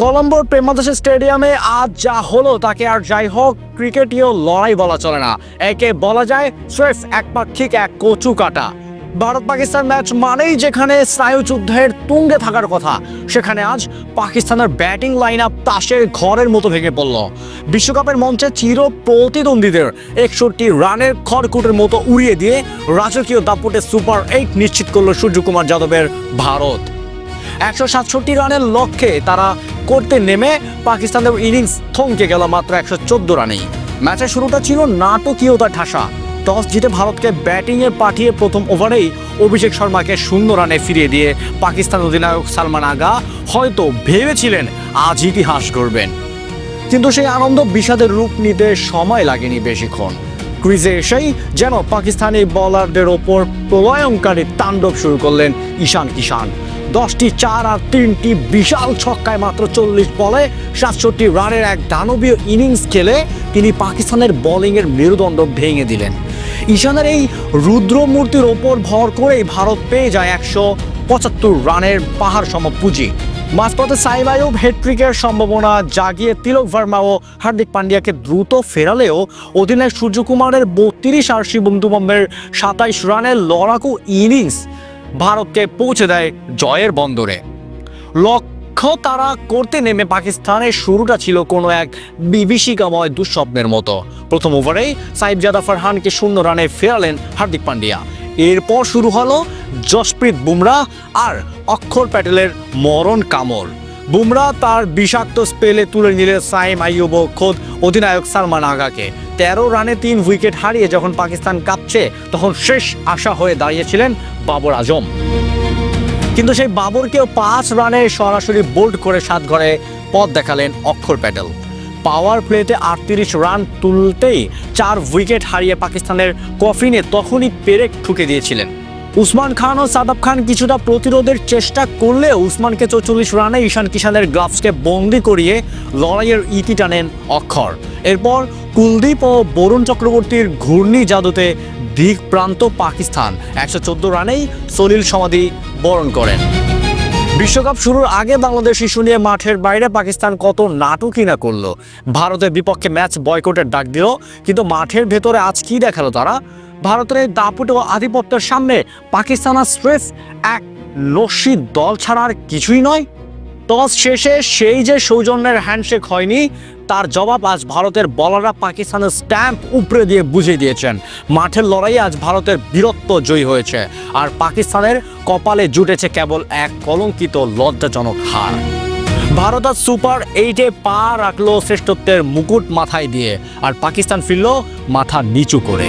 কলম্বোর প্রেমদাসা স্টেডিয়ামে আজ যা হলো তাকে আর যাই হোক ক্রিকেটীয় লড়াই বলা চলে না, একে বলা যায় স্রেফ একপাক্ষিক এক কচু কাটা। ভারত পাকিস্তান ম্যাচ মানেই যেখানে স্নায়ুযুদ্ধের তুঙ্গে থাকার কথা, সেখানে আজ পাকিস্তানের ব্যাটিং লাইন আপ তাসের ঘরের মতো ভেঙে পড়ল। বিশ্বকাপের মঞ্চে চির প্রতিদ্বন্দ্বীদের 61 রানের খড়কুটের মতো উড়িয়ে দিয়ে রাজকীয় দাপটে সুপার 8 নিশ্চিত করলো সূর্যকুমার যাদবের ভারত। 167 রানের লক্ষ্যে তারা করতে নেমে পাকিস্তানের ইনিংস থমকে গেল মাত্র 114 রানেই। ম্যাচের শুরুটা ছিল নাটকীয়তা ঠাসা। টস জিতে ভারতকে ব্যাটিংয়ে পাঠিয়ে প্রথম ওভারেই অভিষেক শর্মাকে 0 রানে ফিরিয়ে দিয়ে পাকিস্তান অধিনায়ক সালমান আগা হয়তো ভেবেছিলেন আজ ইতিহাস গড়বেন, কিন্তু সেই আনন্দ বিষাদের রূপ নিতে সময় লাগেনি বেশিক্ষণ। ক্রিজে এসেই যেন পাকিস্তানি বোলারদের ওপর প্রলয়ঙ্কারী তাণ্ডব শুরু করলেন ঈশান কিষান। 10টি 4 আর 3টি বিশাল ছক্কায় মাত্র 40 বলে 67 রানের এক দানবীয় ইনিংস খেলে তিনি পাকিস্তানের বোলিংয়ের মেরুদণ্ড ভেঙে দিলেন। ঈশানের এই রুদ্রমূর্তির ওপর ভর করেই ভারত পেয়ে যায় 175 রানের পাহাড় সম পুঁজি। মাঝপথে সাইম আইয়ুব হ্যাট্রিকের সম্ভাবনা জাগিয়ে তিলক ভার্মা ও হার্দিক পান্ডিয়াকে দ্রুত ফেরালেও অধিনায়ক সূর্যকুমারের 32 আর শিবম দুবের 27 রানের লড়াকু ইনিংস ভারতকে পৌঁছে দেয় জয়ের বন্দরে। লক্ষ্য তারা করতে নেমে পাকিস্তানের শুরুটা ছিল কোনো এক বিভীষিকাময় দুঃস্বপ্নের মতো। প্রথম ওভারেই সাইফজাদা ফারহানকে 0 রানে ফেরালেন হার্দিক পান্ডিয়া। এরপর শুরু হলো জসপ্রীত বুমরাহ আর অক্ষর প্যাটেলের মরণ কামড়। বুমরাহ তার বিষাক্ত স্পেলে তুলে নিলেন সাইম আইয়ুব ও খোদ অধিনায়ক সালমান আগাকে। 13 রানে 3 উইকেট হারিয়ে যখন পাকিস্তান কাঁপছে, তখন শেষ আশা হয়ে দাঁড়িয়েছিলেন বাবর আজম। কিন্তু সেই বাবরকেও 5 রানে সরাসরি বোল্ড করে 7 ঘরে পথ দেখালেন অক্ষর প্যাটেল। পাওয়ার প্লেতে 38 রান তুলতেই 4 উইকেট হারিয়ে পাকিস্তানের কফিনে তখনই পেরেক ঠুকে দিয়েছিলেন। উসমান খান ও সাদাব খান কিছুটা প্রতিরোধের চেষ্টা করলেও উসমানকে 44 রানে ঈশান কিষানের গ্লাভসকে বন্দি করিয়ে লড়াইয়ের ইতি টানেন অক্ষর। এরপর কুলদীপ ও বরুণ চক্রবর্তীর ঘূর্ণি জাদুতে দিক প্রান্ত পাকিস্তান 114 রানেই সলিল সমাধি বরণ করেন। বিশ্বকাপ শুরুর আগে বাংলাদেশ ইস্যু নিয়ে মাঠের বাইরে পাকিস্তান কত নাটকই না করলো। ভারতের বিপক্ষে ম্যাচ বয়কটের ডাক দিল, কিন্তু মাঠের ভেতরে আজ কি দেখালো তারা? ভারতের এই দাপুটে ও আধিপত্যের সামনে পাকিস্তান আর স্রেফ এক লস্যি দল ছাড়া আর কিছুই নয়। টস শেষে সেই যে সৌজন্যের হ্যান্ডশেক হয়নি, তার জবাব আজ ভারতের বলাররা পাকিস্তানের স্ট্যাম্প উপরে দিয়ে বুঝিয়ে দিয়েছেন। মাঠের লড়াইয়ে আজ ভারতের বীরত্ব জয়ী হয়েছে, আর পাকিস্তানের কপালে জুটেছে কেবল এক কলঙ্কিত লজ্জাজনক হার। ভারত আজ সুপার 8-এ পা রাখলো শ্রেষ্ঠত্বের মুকুট মাথায় দিয়ে, আর পাকিস্তান ফিরল মাথা নিচু করে।